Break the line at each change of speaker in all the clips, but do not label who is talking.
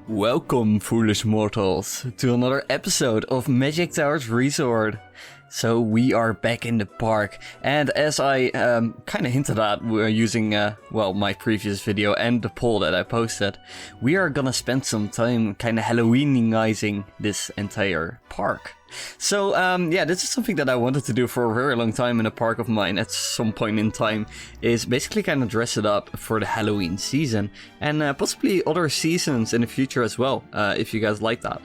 Welcome, foolish mortals, to another episode of Magic Towers Resort. So we are back in the park, and as I kind of hinted at, we're using, my previous video and the poll that I posted, we are gonna spend some time kind of Halloweenizing this entire park. So, this is something that I wanted to do for a very long time in a park of mine at some point in time, is basically kind of dress it up for the Halloween season, and possibly other seasons in the future as well, if you guys like that.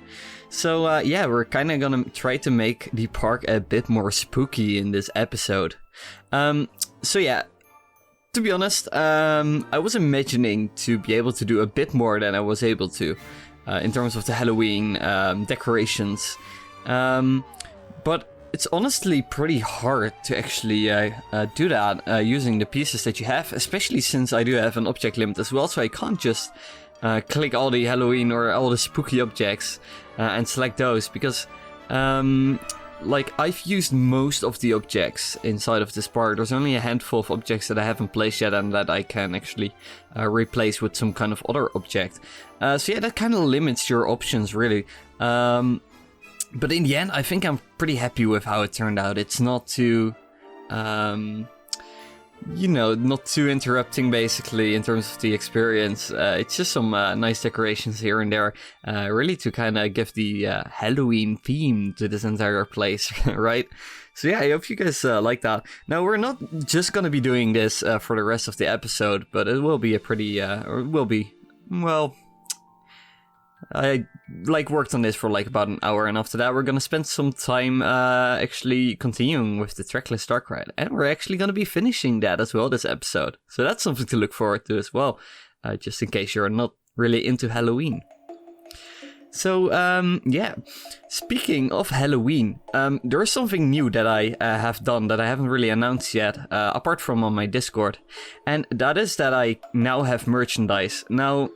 So, we're kind of gonna try to make the park a bit more spooky in this episode. To be honest, I was imagining to be able to do a bit more than I was able to, in terms of the Halloween decorations. But it's honestly pretty hard to actually do that using the pieces that you have, especially since I do have an object limit as well, so I can't just click all the Halloween or all the spooky objects and select those, because I've used most of the objects inside of this park. There's only a handful of objects that I haven't placed yet and that I can actually replace with some kind of other object. That kind of limits your options, really. But in the end, I think I'm pretty happy with how it turned out. It's not too, not too interrupting, basically, in terms of the experience. It's just some nice decorations here and there, really to kind of give the Halloween theme to this entire place, right? So yeah, I hope you guys like that. Now, we're not just going to be doing this for the rest of the episode, but it will be a pretty, I worked on this for about an hour, and after that we're gonna spend some time actually continuing with the Trackless dark ride, and we're actually gonna be finishing that as well this episode. So that's something to look forward to as well, just in case you're not really into Halloween. So speaking of Halloween, there is something new that I have done that I haven't really announced yet, apart from on my Discord, and that is that I now have merchandise. Now,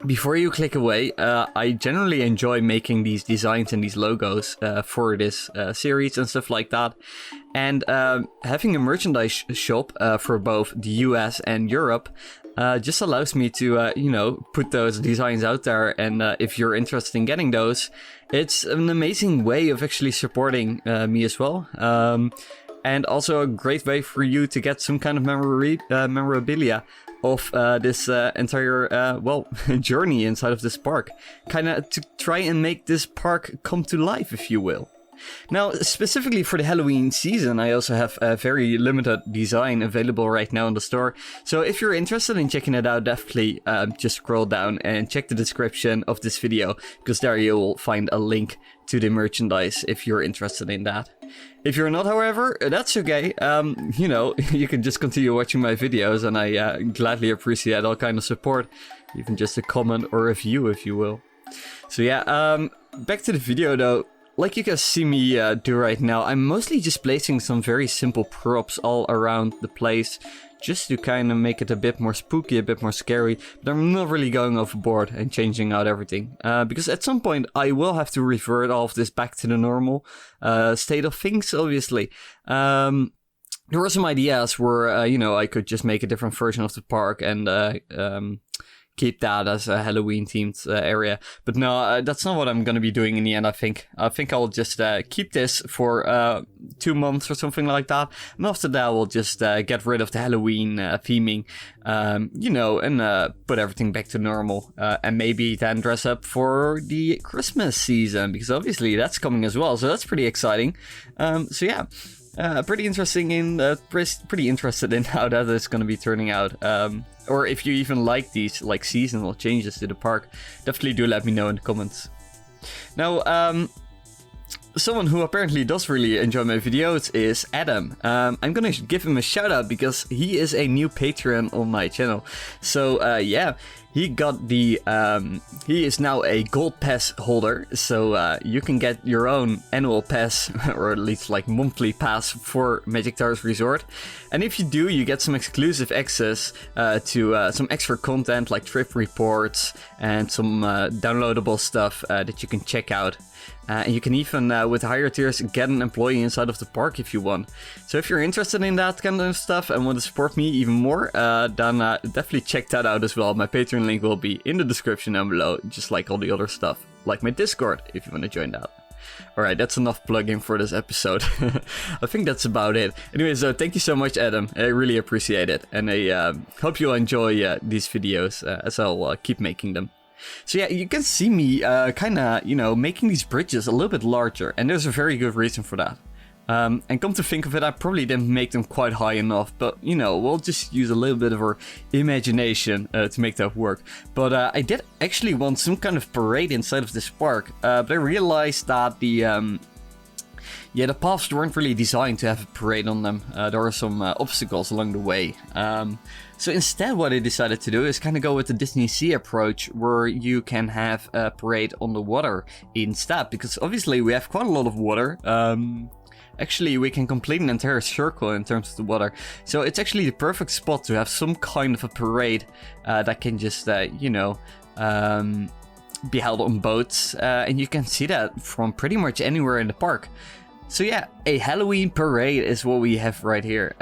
before you click away, I generally enjoy making these designs and these logos for this series and stuff like that. And having a merchandise shop for both the US and Europe just allows me to, put those designs out there. And if you're interested in getting those, it's an amazing way of actually supporting me as well. And also a great way for you to get some kind of memorabilia of this entire, journey inside of this park. Kind of to try and make this park come to life, if you will. Now, specifically for the Halloween season, I also have a very limited design available right now in the store. So if you're interested in checking it out, definitely just scroll down and check the description of this video, because there you will find a link to the merchandise if you're interested in that. If you're not, however, that's okay. You can just continue watching my videos, and I gladly appreciate all kind of support, even just a comment or a view, if you will. So back to the video though. Like you guys see me do right now, I'm mostly just placing some very simple props all around the place, just to kind of make it a bit more spooky, a bit more scary, but I'm not really going overboard and changing out everything, because at some point I will have to revert all of this back to the normal state of things, obviously. There were some ideas where, I could just make a different version of the park and keep that as a Halloween themed area, but no, that's not what I'm gonna be doing in the end. I think I'll just keep this for 2 months or something like that, and after that we'll just get rid of the Halloween theming, and put everything back to normal, and maybe then dress up for the Christmas season, because obviously that's coming as well, so that's pretty exciting. Pretty interested in how that is going to be turning out. Or if you even like these seasonal changes to the park, definitely do let me know in the comments. Now, someone who apparently does really enjoy my videos is Adam. I'm gonna give him a shout out because he is a new Patreon on my channel. So he got the he is now a gold pass holder, so you can get your own annual pass, or at least like monthly pass for Magic Towers Resort. And if you do, you get some exclusive access to some extra content like trip reports and some downloadable stuff that you can check out. And you can even, with higher tiers, get an employee inside of the park if you want. So if you're interested in that kind of stuff and want to support me even more, then definitely check that out as well. My Patreon link will be in the description down below, just like all the other stuff. Like my Discord, if you want to join that. Alright, that's enough plugging for this episode. I think that's about it. Anyway, so thank you so much, Adam. I really appreciate it. And I hope you'll enjoy these videos as I'll keep making them. So yeah, you can see me kind of, making these bridges a little bit larger. And there's a very good reason for that. And come to think of it, I probably didn't make them quite high enough. But, we'll just use a little bit of our imagination to make that work. But I did actually want some kind of parade inside of this park. But I realized that the paths weren't really designed to have a parade on them. There were some obstacles along the way. So instead what I decided to do is kind of go with the Disney Sea approach, where you can have a parade on the water instead. Because obviously we have quite a lot of water. Actually, we can complete an entire circle in terms of the water. So it's actually the perfect spot to have some kind of a parade that can just, be held on boats. And you can see that from pretty much anywhere in the park. So yeah, a Halloween parade is what we have right here.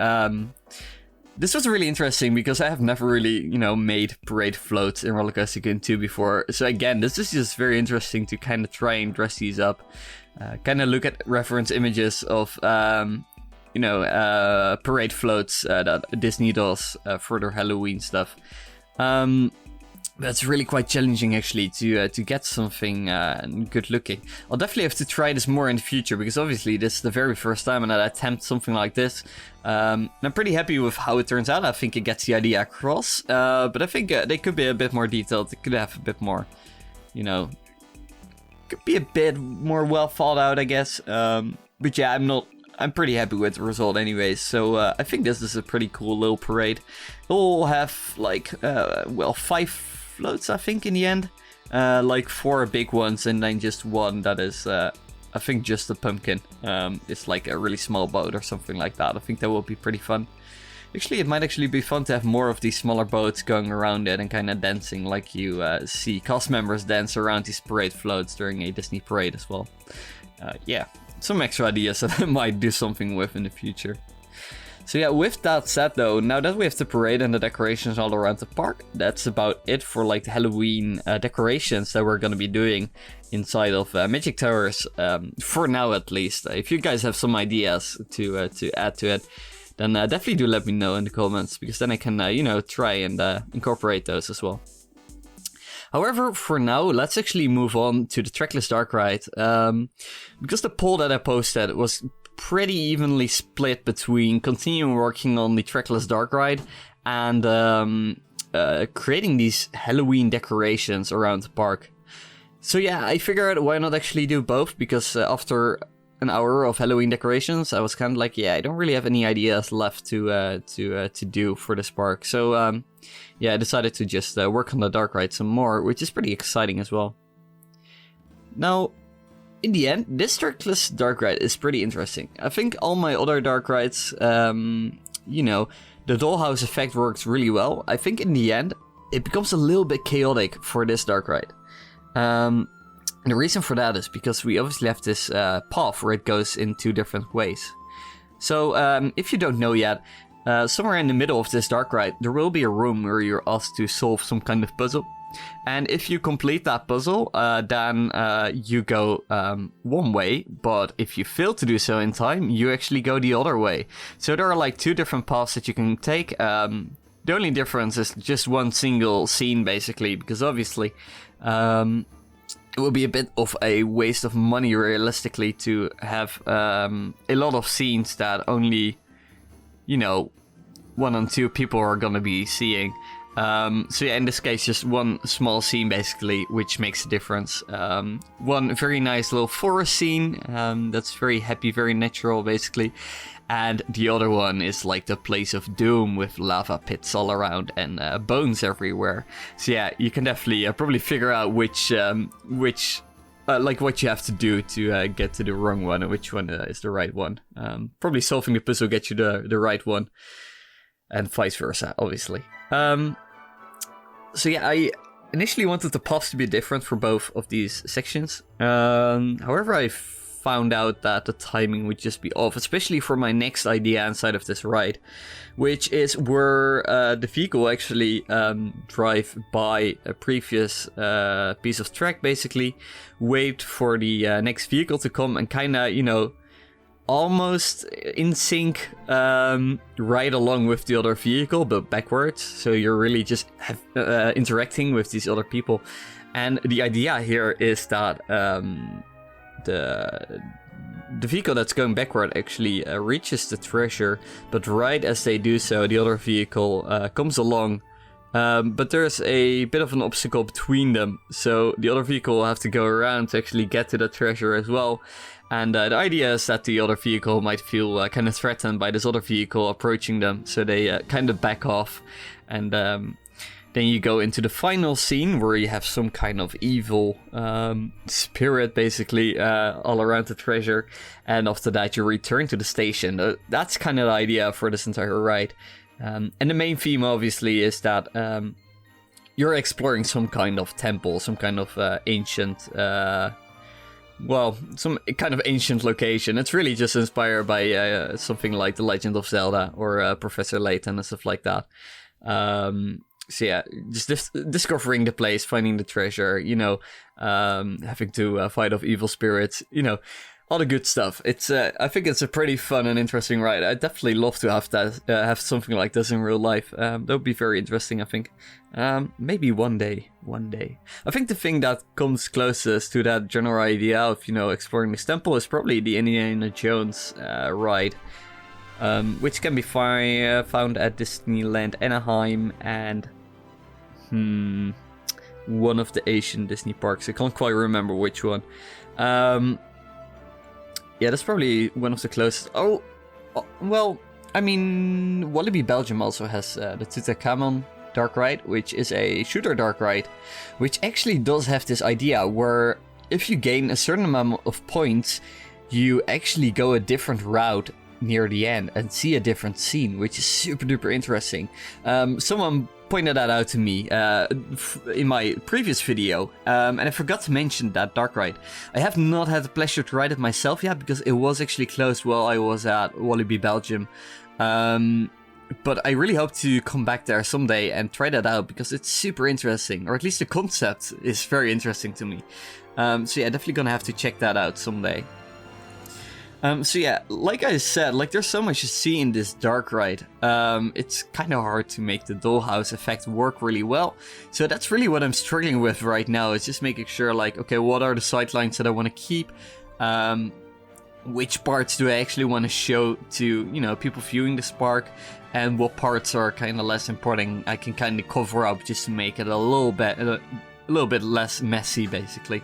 This was really interesting because I have never really, made parade floats in Rollercoaster Tycoon 2 before. So again, this is just very interesting to kind of try and dress these up. Kind of look at reference images of, parade floats that Disney does for their Halloween stuff. That's really quite challenging actually to get something good looking. I'll definitely have to try this more in the future because obviously this is the very first time I attempt something like this. And I'm pretty happy with how it turns out. I think it gets the idea across, but I think they could be a bit more detailed. They could have a bit more, could be a bit more well thought out, I guess. But yeah, I'm pretty happy with the result anyways. So I think this is a pretty cool little parade. It'll have like, 5 floats, I think, in the end. Like 4 big ones and then just one that is, I think, just a pumpkin. It's like a really small boat or something like that. I think that will be pretty fun. Actually, it might actually be fun to have more of these smaller boats going around it and kind of dancing like you see cast members dance around these parade floats during a Disney parade as well. Yeah, some extra ideas that I might do something with in the future. So yeah, with that said though, now that we have the parade and the decorations all around the park, that's about it for like the Halloween decorations that we're going to be doing inside of Magic Towers, for now at least. If you guys have some ideas to add to it, then definitely do let me know in the comments, because then I can, try and incorporate those as well. However, for now, let's actually move on to the Trackless Dark Ride, because the poll that I posted was pretty evenly split between continuing working on the Trackless Dark Ride and creating these Halloween decorations around the park. So yeah, I figured why not actually do both, because after an hour of Halloween decorations, I was kind of like, yeah, I don't really have any ideas left to do for this park. So yeah, I decided to just work on the Dark Ride some more, which is pretty exciting as well. Now, in the end, this Trackless Dark Ride is pretty interesting. I think all my other Dark Rides, the dollhouse effect works really well. I think in the end, it becomes a little bit chaotic for this Dark Ride. And the reason for that is because we obviously have this path where it goes in 2 different ways. So if you don't know yet, somewhere in the middle of this Dark Ride, there will be a room where you're asked to solve some kind of puzzle. And if you complete that puzzle, then you go one way, but if you fail to do so in time, you actually go the other way. So there are like 2 different paths that you can take. The only difference is just one single scene, basically, because obviously it will be a bit of a waste of money, realistically, to have a lot of scenes that only, 1 and 2 people are gonna be seeing. So yeah, in this case, just one small scene basically, which makes a difference. One very nice little forest scene that's very happy, very natural basically. And the other one is like the place of doom with lava pits all around and bones everywhere. So yeah, you can definitely probably figure out which like what you have to do to get to the wrong one and which one is the right one. Probably solving the puzzle gets you the right one, and vice versa, obviously. So yeah, I initially wanted the paths to be different for both of these sections. However, I found out that the timing would just be off, especially for my next idea inside of this ride, which is where the vehicle actually drive by a previous piece of track, basically, wait for the next vehicle to come and kind of, you know, almost in sync ride along with the other vehicle, but backwards. So you're really just interacting with these other people. And the idea here is that the vehicle that's going backward actually reaches the treasure, but right as they do so, the other vehicle comes along. But there's a bit of an obstacle between them, so the other vehicle will have to go around to actually get to the treasure as well. And the idea is that the other vehicle might feel kind of threatened by this other vehicle approaching them, so they kind of back off. And then you go into the final scene where you have some kind of evil spirit basically all around the treasure. And after that you return to the station. That's kind of the idea for this entire ride. And the main theme obviously is that you're exploring some kind of temple, some kind of ancient... some kind of ancient location. It's really just inspired by something like The Legend of Zelda or Professor Layton and stuff like that. So yeah, just discovering the place, finding the treasure, you know, having to fight off evil spirits, you know, all the good stuff. It's I think it's a pretty fun and interesting ride. I'd definitely love to have that, have something like this in real life. That would be very interesting, I think. Maybe one day. I think the thing that comes closest to that general idea of, you know, exploring this temple is probably the Indiana Jones ride. Which can be found at Disneyland Anaheim and one of the Asian Disney parks. I can't quite remember which one. Yeah, that's probably one of the closest. Oh, well, I mean, Walibi Belgium also has the Tutankhamun dark ride, which is a shooter dark ride, which actually does have this idea where if you gain a certain amount of points, you actually go a different route near the end and see a different scene, which is super duper interesting. Someone pointed that out to me in my previous video, and I forgot to mention that dark ride. I have not had the pleasure to ride it myself yet because it was actually closed while I was at Walibi Belgium. But I really hope to come back there someday and try that out because it's super interesting, or at least the concept is very interesting to me. So yeah, definitely gonna have to check that out someday. So yeah, like I said, like there's so much to see in this dark ride. It's kind of hard to make the dollhouse effect work really well. So that's really what I'm struggling with right now, is just making sure like, okay, what are the sidelines that I want to keep? Which parts do I actually want to show to, you know, people viewing this park? And what parts are kind of less important I can kind of cover up just to make it a little bit less messy, basically.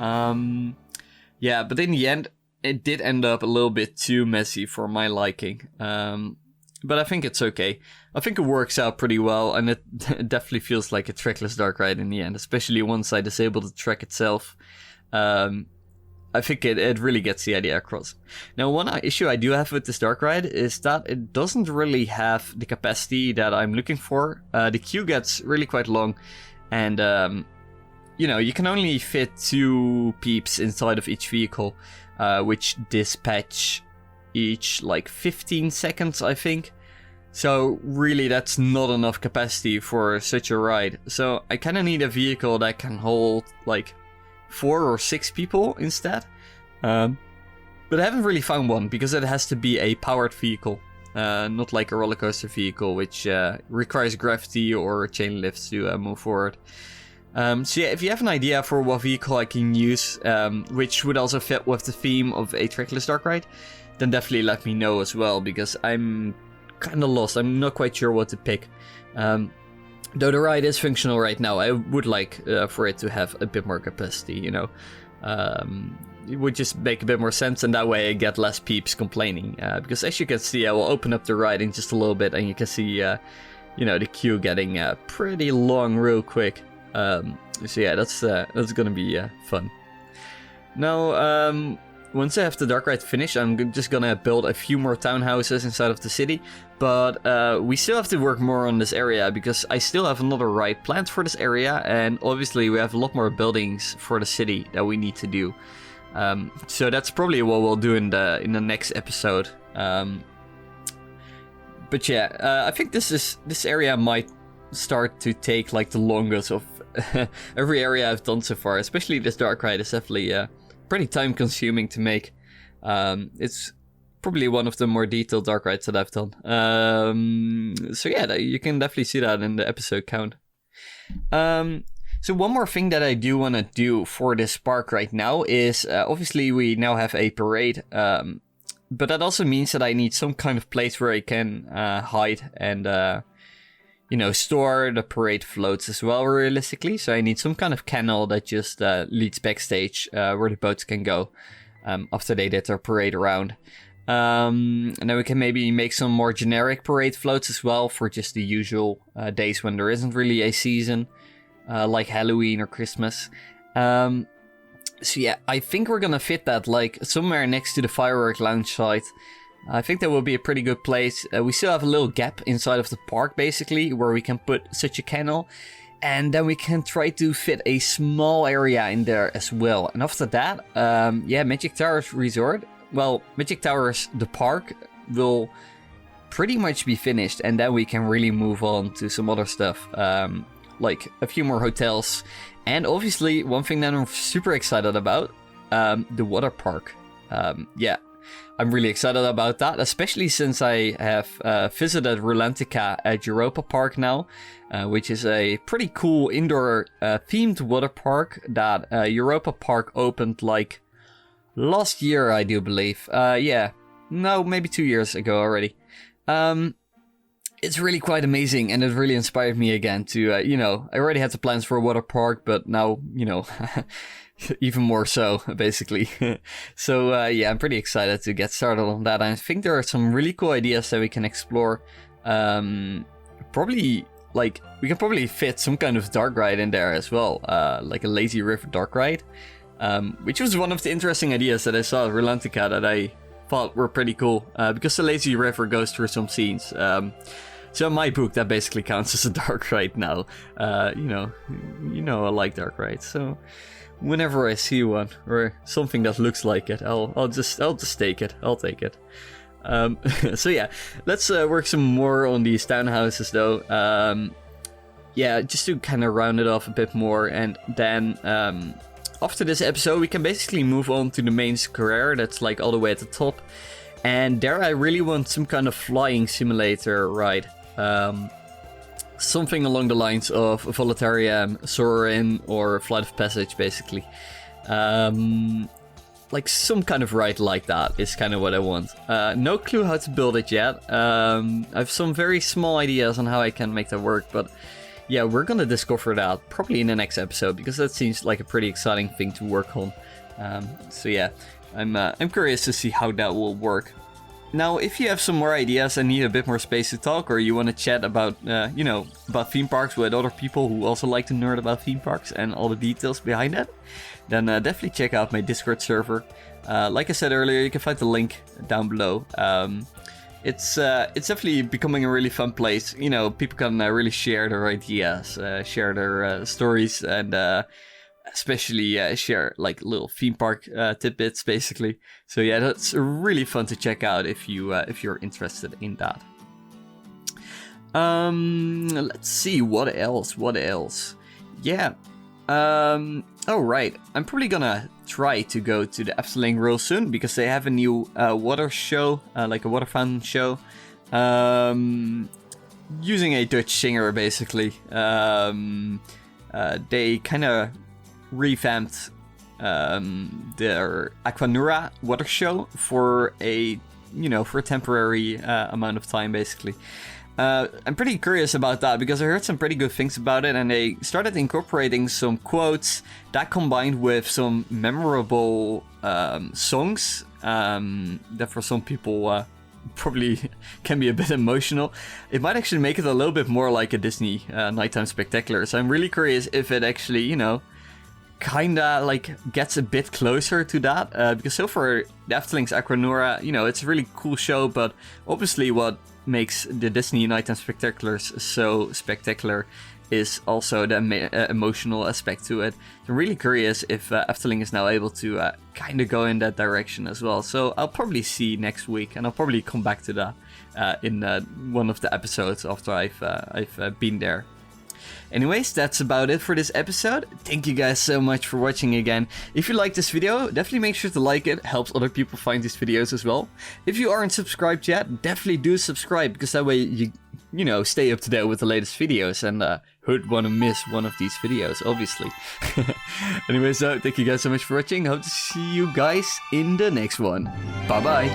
Yeah, but in the end, it did end up a little bit too messy for my liking. But I think it's okay. I think it works out pretty well, and it definitely feels like a trackless dark ride in the end, especially once I disable the track itself. I think it really gets the idea across. Now, one issue I do have with this dark ride is that it doesn't really have the capacity that I'm looking for. The queue gets really quite long, and you know, you can only fit 2 peeps inside of each vehicle, which dispatch each like 15 seconds, I think. So really, that's not enough capacity for such a ride. So I kind of need a vehicle that can hold like 4 or 6 people instead. But I haven't really found one because it has to be a powered vehicle, not like a roller coaster vehicle, which requires gravity or chain lifts to move forward. So yeah, if you have an idea for what vehicle I can use, which would also fit with the theme of a trackless dark ride, then definitely let me know as well, because I'm kind of lost. I'm not quite sure what to pick. Though the ride is functional right now, I would like for it to have a bit more capacity, you know. It would just make a bit more sense, and that way I get less peeps complaining. Because as you can see, I will open up the ride in just a little bit, and you can see, you know, the queue getting pretty long real quick. So yeah, that's gonna be fun. Now, once I have the dark ride finished, I'm just gonna build a few more townhouses inside of the city. But we still have to work more on this area, because I still have another ride planned for this area, and obviously we have a lot more buildings for the city that we need to do. So that's probably what we'll do in the next episode. But yeah, I think this area might start to take like the longest of every area I've done so far. Especially this dark ride is definitely pretty time consuming to make. It's probably one of the more detailed dark rides that I've done. So yeah, you can definitely see that in the episode count. So one more thing that I do want to do for this park right now is, obviously we now have a parade, but that also means that I need some kind of place where I can hide and, you know, store the parade floats as well, realistically. So I need some kind of canal that just leads backstage, where the boats can go after they did their parade around. And then we can maybe make some more generic parade floats as well for just the usual days when there isn't really a season. Like Halloween or Christmas. So yeah, I think we're gonna fit that like somewhere next to the firework lounge site. I think that will be a pretty good place. We still have a little gap inside of the park basically where we can put such a kennel. And then we can try to fit a small area in there as well. And after that, yeah, Magic Towers Resort. Well, Magic Towers, the park, will pretty much be finished. And then we can really move on to some other stuff. Like a few more hotels, and obviously one thing that I'm super excited about, the water park. Yeah, I'm really excited about that, especially since I have visited Rulantica at Europa Park now, which is a pretty cool indoor themed water park that Europa Park opened like last year, I do believe. Yeah, no, maybe 2 years ago already. It's really quite amazing, and it really inspired me again to, you know, I already had the plans for a water park, but now, you know, even more so, basically. So, yeah, I'm pretty excited to get started on that. I think there are some really cool ideas that we can explore. Probably, like, we can probably fit some kind of dark ride in there as well, like a lazy river dark ride, which was one of the interesting ideas that I saw at Rulantica that I thought were pretty cool, because the lazy river goes through some scenes. So in my book, that basically counts as a dark ride now. You know, I like dark rides, so whenever I see one or something that looks like it, I'll just take it. I'll take it. So yeah, let's work some more on these townhouses though. Yeah, just to kind of round it off a bit more, and then after this episode, we can basically move on to the main square that's like all the way at the top. And there I really want some kind of flying simulator ride. Something along the lines of Voletarium, Soarin', or Flight of Passage, basically. Like some kind of ride like that is kind of what I want. No clue how to build it yet. I have some very small ideas on how I can make that work, but yeah, we're gonna discover that probably in the next episode, because that seems like a pretty exciting thing to work on. So yeah, I'm curious to see how that will work. Now, if you have some more ideas and need a bit more space to talk, or you want to chat about, you know, about theme parks with other people who also like to nerd about theme parks and all the details behind it, then definitely check out my Discord server. Like I said earlier, you can find the link down below. It's definitely becoming a really fun place. You know, people can really share their ideas, share their stories, and especially share like little theme park tidbits, basically. So yeah, that's really fun to check out if you're interested in that. Let's see, what else? Yeah. Oh right, I'm probably gonna try to go to the Efteling real soon, because they have a new water show, like a water fountain show, using a Dutch singer, basically. They kind of revamped their Aquanura water show for a temporary amount of time, basically. I'm pretty curious about that because I heard some pretty good things about it, and they started incorporating some quotes that combined with some memorable songs that for some people probably can be a bit emotional. It might actually make it a little bit more like a Disney nighttime spectacular. So I'm really curious if it actually, you know, kinda like gets a bit closer to that. Because so far, the Efteling's Aquanura, you know, it's a really cool show, but obviously what makes the Disney nighttime spectaculars so spectacular is also the emotional aspect to it. I'm really curious if Efteling is now able to kind of go in that direction as well. So I'll probably see next week, and I'll probably come back to that in one of the episodes after I've been there. Anyways, that's about it for this episode. Thank you guys so much for watching again. If you like this video, definitely make sure to like it. Helps other people find these videos as well. If you aren't subscribed yet, definitely do subscribe, because that way you know, stay up to date with the latest videos and who'd want to miss one of these videos, obviously. Anyways, thank you guys so much for watching. Hope to see you guys in the next one. Bye bye.